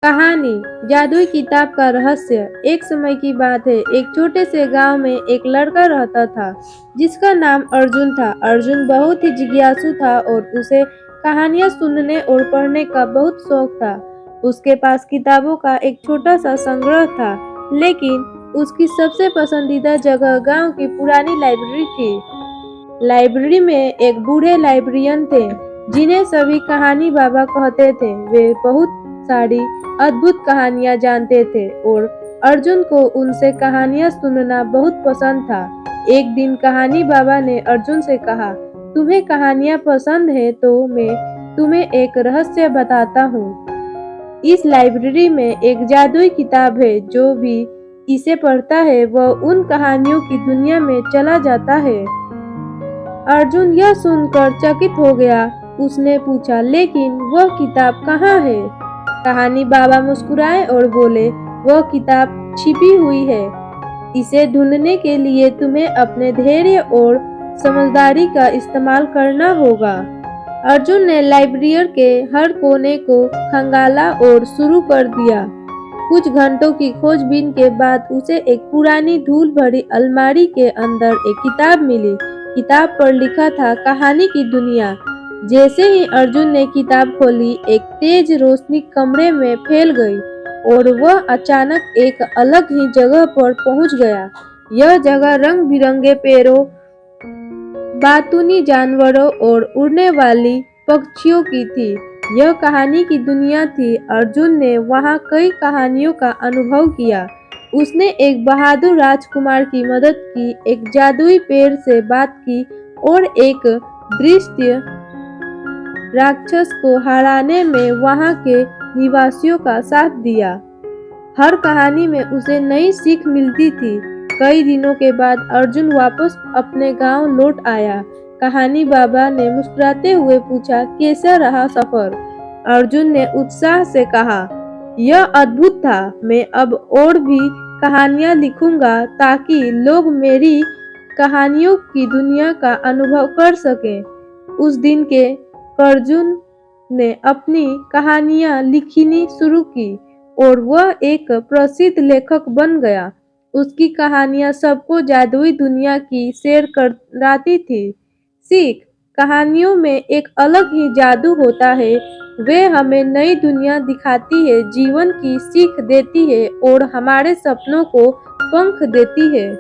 कहानी जादुई किताब का रहस्य। एक समय की बात है, एक छोटे से गांव में एक लड़का रहता था जिसका नाम अर्जुन था। अर्जुन बहुत ही जिज्ञासु था और उसे कहानियां सुनने और पढ़ने का बहुत शौक था। उसके पास किताबों का एक छोटा सा संग्रह था, लेकिन उसकी सबसे पसंदीदा जगह गांव की पुरानी लाइब्रेरी थी। लाइब्रेरी में एक बूढ़े लाइब्रेरियन थे जिन्हें सभी कहानी बाबा कहते थे। वे बहुत सारी अद्भुत कहानियां जानते थे और अर्जुन को उनसे कहानियां सुनना बहुत पसंद था। एक दिन कहानी बाबा ने अर्जुन से कहा, तुम्हें कहानियां पसंद है तो मैं तुम्हें एक रहस्य बताता हूँ। इस लाइब्रेरी में एक जादुई किताब है, जो भी इसे पढ़ता है वह उन कहानियों की दुनिया में चला जाता है। अर्जुन यह सुनकर चकित हो गया। उसने पूछा, लेकिन वह किताब कहाँ है? कहानी बाबा मुस्कुराए और बोले, वह किताब छिपी हुई है। इसे ढूंढने के लिए तुम्हें अपने धैर्य और समझदारी का इस्तेमाल करना होगा। अर्जुन ने लाइब्रेरी के हर कोने को खंगाला और शुरू कर दिया। कुछ घंटों की खोजबीन के बाद उसे एक पुरानी धूल भरी अलमारी के अंदर एक किताब मिली। किताब पर लिखा था कहानी की दुनिया। जैसे ही अर्जुन ने किताब खोली, एक तेज रोशनी कमरे में फैल गई और वह अचानक एक अलग ही जगह पर पहुंच गया। यह जगह रंग बिरंगे पेड़ों, बातूनी जानवरों और उड़ने वाली पक्षियों की थी। यह कहानी की दुनिया थी। अर्जुन ने वहां कई कहानियों का अनुभव किया। उसने एक बहादुर राजकुमार की मदद की, एक जादुई पेड़ से बात की और एक दृश्य राक्षस को हराने में वहां के निवासियों का साथ दिया। हर कहानी में उसे नई सीख मिलती थी। कई दिनों के बाद अर्जुन वापस अपने गांव लौट आया। कहानी बाबा ने मुस्कुराते हुए पूछा, कैसा रहा सफर? अर्जुन ने उत्साह से कहा, यह अद्भुत था। मैं अब और भी कहानियां लिखूंगा ताकि लोग मेरी कहानियों की दुनिया का अनुभव कर सकें। उस दिन के अर्जुन ने अपनी कहानियां लिखनी शुरू की और वह एक प्रसिद्ध लेखक बन गया। उसकी कहानियां सबको जादुई दुनिया की सैर कराती थी। सीख, कहानियों में एक अलग ही जादू होता है। वे हमें नई दुनिया दिखाती है, जीवन की सीख देती है और हमारे सपनों को पंख देती है।